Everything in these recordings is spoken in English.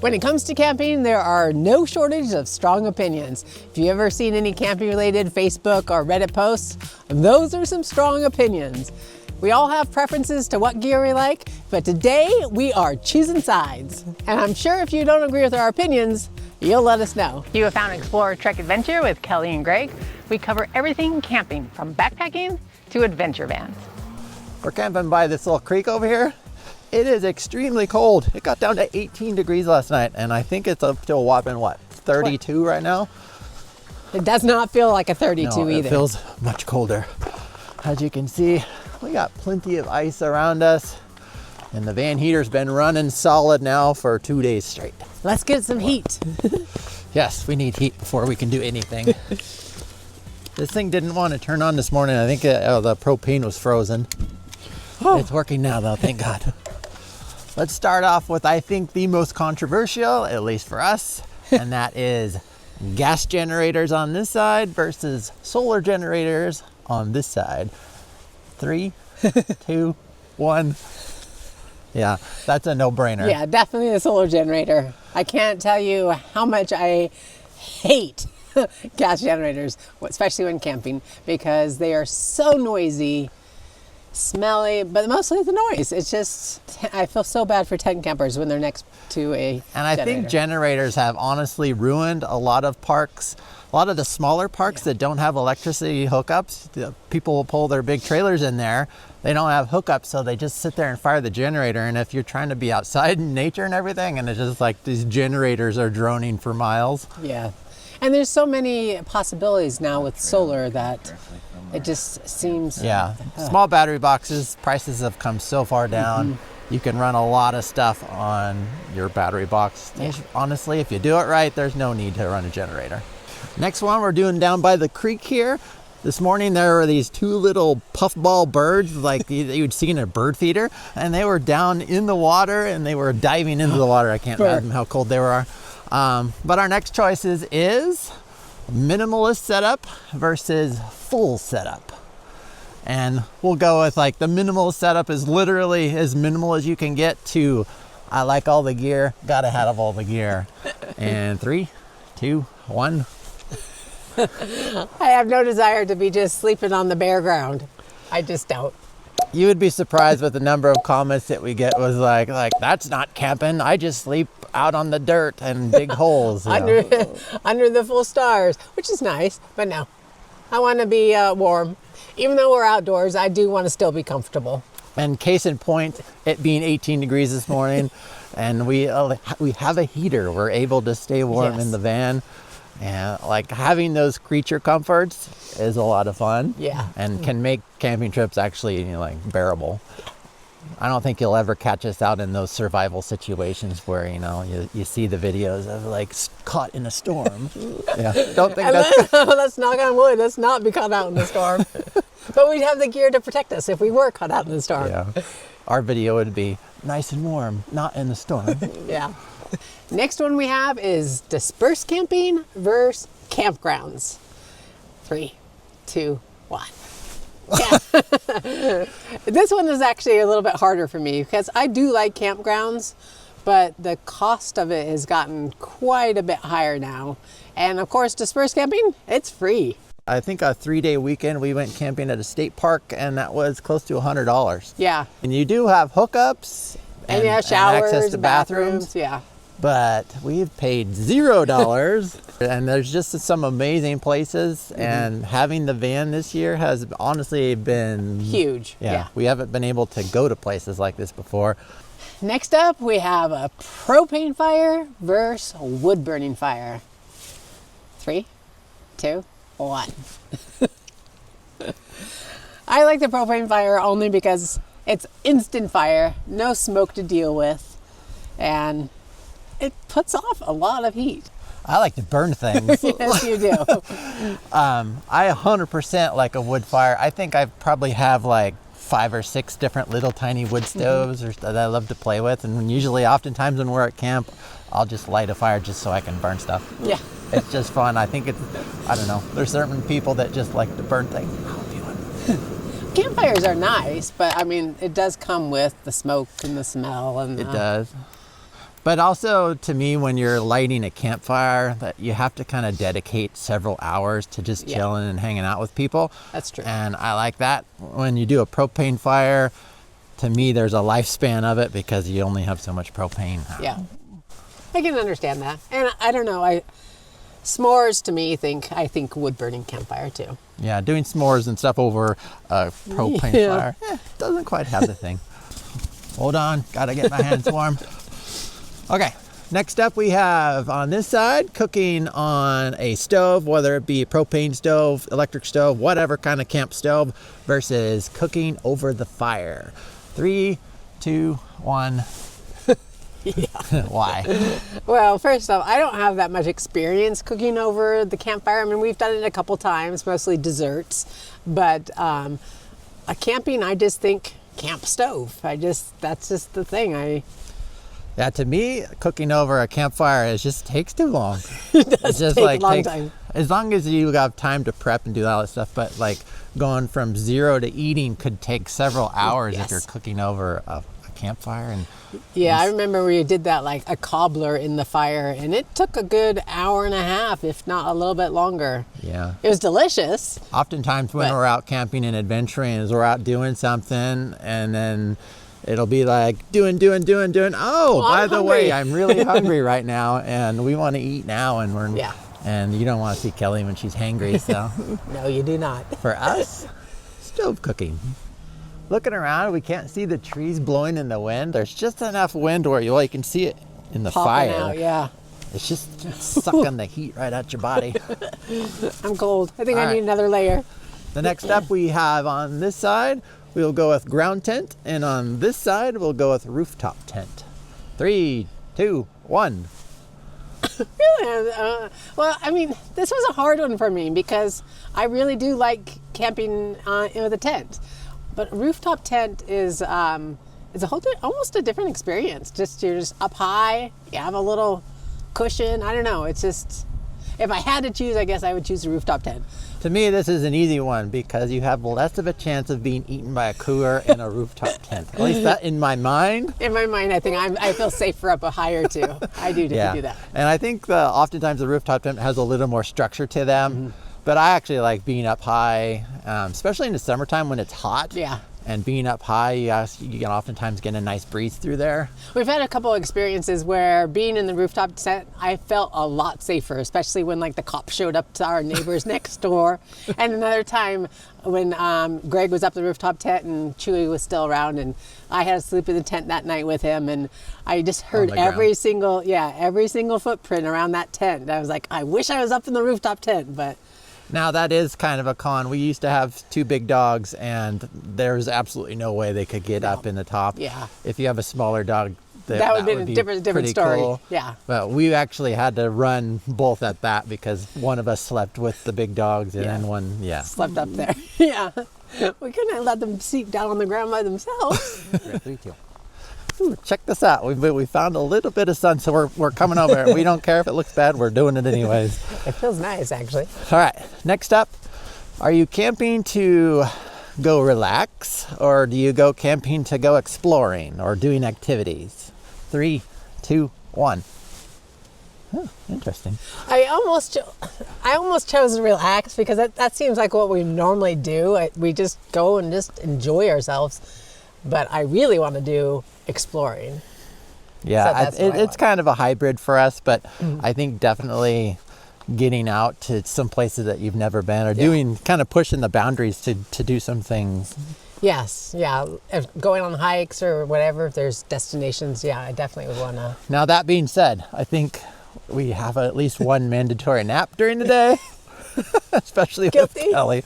When it comes to camping, there are no shortage of strong opinions. If you've ever seen any camping-related Facebook or Reddit posts, those are some strong opinions. We all have preferences to what gear we like, but today we are choosing sides. And I'm sure if you don't agree with our opinions, you'll let us know. You have found Explore Trek Adventure with Kelly and Greg. We cover everything camping, from backpacking to adventure vans. We're camping by this little creek over here. It is extremely cold. It got down to 18 degrees last night, and I think it's up to a whopping, 32 right now? It does not feel like a 32 no, either. It feels much colder. As you can see, we got plenty of ice around us, and the van heater's been running solid now for 2 days straight. Let's get some heat. Yes, we need heat before we can do anything. This thing didn't want to turn on this morning. I think the propane was frozen. Oh. It's working now though, thank God. Let's start off with, I think, the most controversial, at least for us, and that is gas generators on this side versus solar generators on this side. 3, 2, 1. Yeah, that's a no-brainer. Yeah, definitely the solar generator. I can't tell you how much I hate gas generators, especially when camping, because they are so noisy, smelly, but mostly the noise. It's just, I feel so bad for tent campers when they're next to a And I think generators have honestly ruined a lot of parks. A lot of the smaller parks that don't have electricity hookups, people will pull their big trailers in there. They don't have hookups, so they just sit there and fire the generator. And if you're trying to be outside in nature and everything, and it's just like these generators are droning for miles. Yeah. And there's so many possibilities now with solar that it just seems... Yeah, small battery boxes, prices have come so far down. You can run a lot of stuff on your battery box. Yeah. Honestly, if you do it right, there's no need to run a generator. Next one we're doing down by the creek here. This morning there were these two little puffball birds like you'd see in a bird feeder, and they were down in the water and they were diving into the water. I can't fathom how cold they were. But our next choices is minimalist setup versus full setup. And we'll go with like the minimalist setup is literally as minimal as you can get to I like all the gear, gotta have all the gear. And 3, 2, 1. I have no desire to be just sleeping on the bare ground. I just don't. You would be surprised with the number of comments that we get was like that's not camping. I just sleep out on the dirt and dig holes. Under the full stars, which is nice, but no. I want to be warm. Even though we're outdoors, I do want to still be comfortable. And case in point, it being 18 degrees this morning, and we have a heater. We're able to stay warm in the van. And like having those creature comforts is a lot of fun. Yeah. And can make camping trips actually bearable. I don't think you'll ever catch us out in those survival situations where, you see the videos of like caught in a storm. Yeah. Don't think that's... Let's knock on wood. Let's not be caught out in the storm. But we'd have the gear to protect us if we were caught out in the storm. Yeah. Our video would be nice and warm, not in the storm. Yeah. Next one we have is dispersed camping versus campgrounds. 3, 2, 1. Yeah. This one is actually a little bit harder for me because I do like campgrounds, but the cost of it has gotten quite a bit higher now. And of course, dispersed camping, it's free. I think a 3-day weekend we went camping at a state park, and that was close to $100. Yeah. And you do have hookups and you have showers, access to bathrooms. Yeah. But we've paid $0, and there's just some amazing places. And having the van this year has honestly been huge. Yeah, we haven't been able to go to places like this before. Next up, we have a propane fire versus wood burning fire. 3, 2, 1. I like the propane fire only because it's instant fire, no smoke to deal with, and it puts off a lot of heat. I like to burn things. Yes, you do. I 100% like a wood fire. I think I probably have like 5 or 6 different little tiny wood stoves that I love to play with. And usually, oftentimes when we're at camp, I'll just light a fire just so I can burn stuff. Yeah. It's just fun. I think I don't know. There's certain people that just like to burn things. I'll do it. Campfires are nice, but I mean, it does come with the smoke and the smell. And it does. But also, to me, when you're lighting a campfire, that you have to kind of dedicate several hours to just chilling and hanging out with people. That's true. And I like that. When you do a propane fire, to me, there's a lifespan of it because you only have so much propane. Yeah, I can understand that. And I don't know, s'mores to me, I think wood burning campfire too. Yeah, doing s'mores and stuff over a propane fire doesn't quite have the thing. Hold on, gotta get my hands warm. Okay, next up we have on this side, cooking on a stove, whether it be a propane stove, electric stove, whatever kind of camp stove, versus cooking over the fire. 3, 2, 1. Why? Well, first off, I don't have that much experience cooking over the campfire. I mean, we've done it a couple times, mostly desserts, but a camping, I just think camp stove. That's just the thing. Yeah, to me, cooking over a campfire just takes too long. It does take a long time. As long as you have time to prep and do all that stuff, but like going from zero to eating could take several hours if you're cooking over a campfire. And yeah, I remember we did that like a cobbler in the fire, and it took a good hour and a half, if not a little bit longer. Yeah. It was delicious. Oftentimes when we're out camping and adventuring is we're out doing something, and then it'll be like doing. Oh, by the way, I'm really hungry right now, and we want to eat now, and and you don't want to see Kelly when she's hangry, so. No, you do not. For us, stove cooking. Looking around, we can't see the trees blowing in the wind. There's just enough wind where you can see it in the Popping fire. Out, yeah. It's just sucking the heat right out your body. I'm cold. I think I need another layer. The next up we have on this side, we'll go with ground tent, and on this side we'll go with rooftop tent. 3, 2, 1. Really? Well, I mean, this was a hard one for me because I really do like camping with a tent. But rooftop tent is a almost a different experience. You're just up high. You have a little cushion. I don't know. It's just, if I had to choose, I guess I would choose a rooftop tent. To me, this is an easy one because you have less of a chance of being eaten by a cougar in a rooftop tent. At least that in my mind. In my mind, I think I feel safer up higher too. I do do that. And I think oftentimes the rooftop tent has a little more structure to them. Mm-hmm. But I actually like being up high, especially in the summertime when it's hot. Yeah. And being up high, you can oftentimes get a nice breeze through there. We've had a couple of experiences where being in the rooftop tent, I felt a lot safer, especially when like the cops showed up to our neighbors next door. And another time when Greg was up the rooftop tent and Chewy was still around, and I had to sleep in the tent that night with him, and I just heard every single footprint around that tent. I was like, I wish I was up in the rooftop tent, but. Now that is kind of a con. We used to have 2 big dogs, and there's absolutely no way they could get up in the top. Yeah. If you have a smaller dog, that would be a different story. Cool. Yeah. But we actually had to run both at that because one of us slept with the big dogs, and then one, slept up there. Yeah. We couldn't let them sleep down on the ground by themselves. 3, 2. Ooh, check this out. We found a little bit of sun, so we're coming over. We don't care if it looks bad. We're doing it anyways. It feels nice, actually. All right. Next up, are you camping to go relax, or do you go camping to go exploring or doing activities? 3, 2, 1. Oh, interesting. I almost chose to relax because that seems like what we normally do. We just go and just enjoy ourselves. But I really want to do exploring. Yeah, it's kind of a hybrid for us, but I think definitely getting out to some places that you've never been or doing, kind of pushing the boundaries to do some things. Yes, yeah. If going on hikes or whatever, if there's destinations, I definitely would want to. Now, that being said, I think we have at least one mandatory nap during the day, especially with Kelly.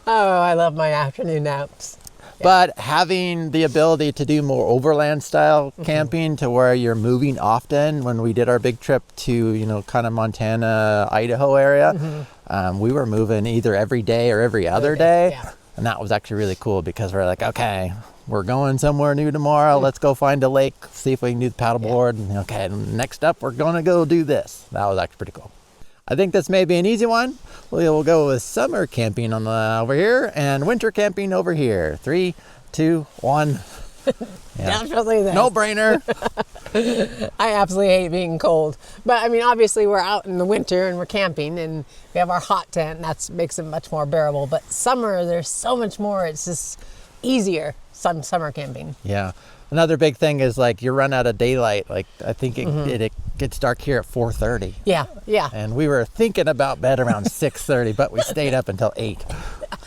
Oh, I love my afternoon naps. But having the ability to do more overland style camping to where you're moving often, when we did our big trip to, kind of Montana, Idaho area, we were moving either every day or every other day. Yeah. And that was actually really cool because we're like, okay, we're going somewhere new tomorrow. Let's go find a lake, see if we can do the paddleboard. And okay, next up, we're going to go do this. That was actually pretty cool. I think this may be an easy one. We'll go with summer camping over here and winter camping over here. 3, 2, 1. Definitely that. No brainer. I absolutely hate being cold. But I mean, obviously we're out in the winter and we're camping and we have our hot tent and that makes it much more bearable. But summer, there's so much more. It's just easier, some summer camping. Yeah. Another big thing is like you run out of daylight. Like I think it gets dark here at 4:30. Yeah, yeah. And we were thinking about bed around 6:30, but we stayed up until 8.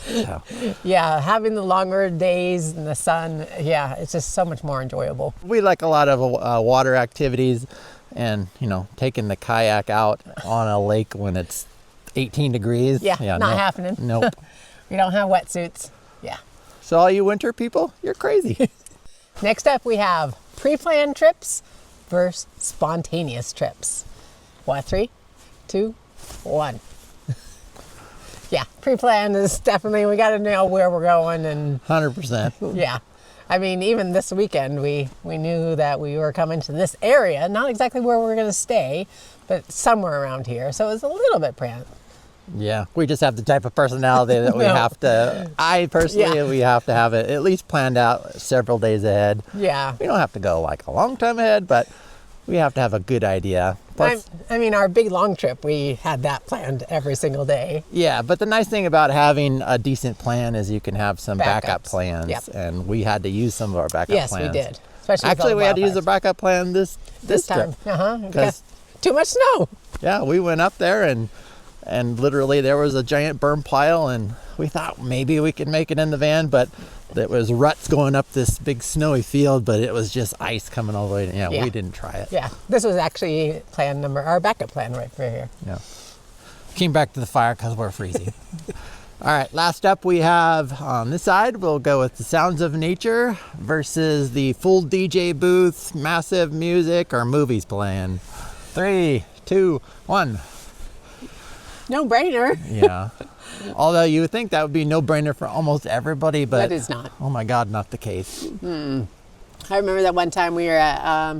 So. Yeah, having the longer days in the sun, yeah, it's just so much more enjoyable. We like a lot of water activities and, you know, taking the kayak out on a lake when it's 18 degrees. Yeah, not happening. Nope. We don't have wetsuits. Yeah. So all you winter people, you're crazy. Next up, we have pre-planned trips versus spontaneous trips. What, 3, 2, 1. Yeah, pre-planned is definitely, we got to know where we're going and 100%. yeah. I mean, even this weekend, we knew that we were coming to this area, not exactly where we're going to stay, but somewhere around here. So it was a little bit planned. Yeah, we just have the type of personality that we have to, I personally, we have to have it at least planned out several days ahead. Yeah. We don't have to go like a long time ahead, but we have to have a good idea. Plus, I mean, our big long trip, we had that planned every single day. yeah, but the nice thing about having a decent plan is you can have some backup Backups. plans. Yep. And we had to use some of our backup Yes, plans. we did. Especially with Actually, all the we had to use a wildfires. backup plan this time. trip. Because too much snow. Yeah, we went up there and literally there was a giant burn pile and we thought maybe we could make it in the van, but there was ruts going up this big snowy field, but it was just ice coming all the way. Yeah, we didn't try it. Yeah, this was actually our backup plan right for here. Yeah. Came back to the fire because we're freezing. All right, last up we have on this side, we'll go with the sounds of nature versus the full DJ booth, massive music, or movies playing. 3, 2, 1. No brainer. Yeah. Although you would think that would be no brainer for almost everybody, but That is not. Oh my God, not the case. I remember that one time we were at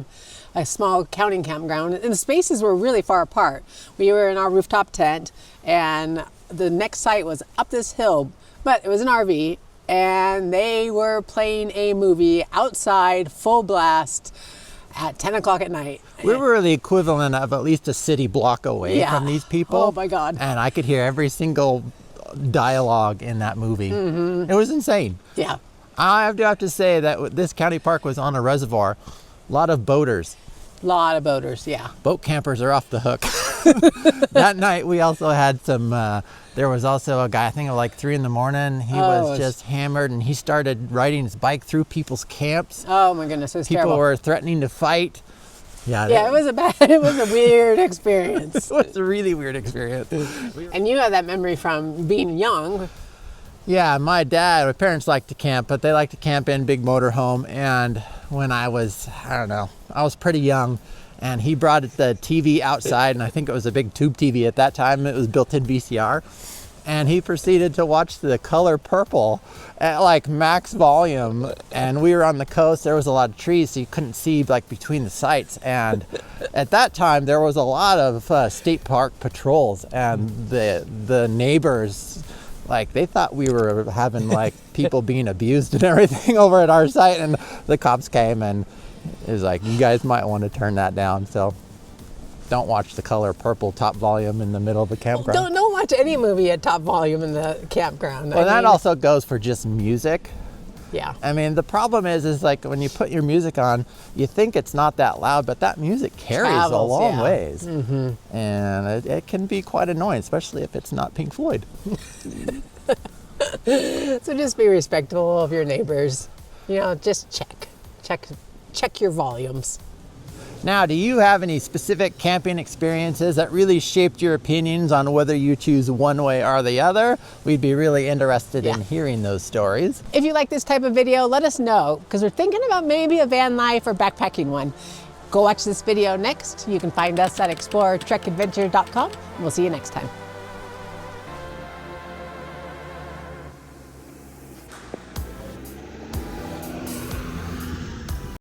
a small counting campground and the spaces were really far apart. We were in our rooftop tent and the next site was up this hill, but it was an RV and they were playing a movie outside, full blast, at 10 o'clock at night. We were the equivalent of at least a city block away from these people. Oh my God. And I could hear every single dialogue in that movie. It was insane. Yeah. I have to say that this county park was on a reservoir. A lot of boaters. A lot of boaters, yeah. Boat campers are off the hook. That night we also had some, there was also a guy, I think at like 3 a.m. He was just hammered and he started riding his bike through people's camps. Oh my goodness, it was People terrible. were threatening to fight. Yeah, It was a weird experience. it was a really weird experience. And you have that memory from being young. Yeah, my parents like to camp, but they like to camp in big motorhome. And when I was, I was pretty young, and he brought the TV outside, and I think it was a big tube TV at that time. It was built-in VCR. And he proceeded to watch The Color Purple at like max volume. And we were on the coast. There was a lot of trees, so you couldn't see like between the sites. And at that time, there was a lot of state park patrols, and the neighbors, like they thought we were having like people being abused and everything over at our site. And the cops came and it was like, you guys might want to turn that down. So don't watch The Color Purple top volume in the middle of the campground. Don't watch any movie at top volume in the campground. Well, that also goes for just music. Yeah. I mean, the problem is like when you put your music on, you think it's not that loud, but that music carries a long ways. And it can be quite annoying, especially if it's not Pink Floyd. So just be respectful of your neighbors. Just check your volumes. Now, do you have any specific camping experiences that really shaped your opinions on whether you choose one way or the other? We'd be really interested in hearing those stories. If you like this type of video, let us know, because we're thinking about maybe a van life or backpacking one. Go watch this video next. You can find us at explorertrekadventure.com, and we'll see you next time.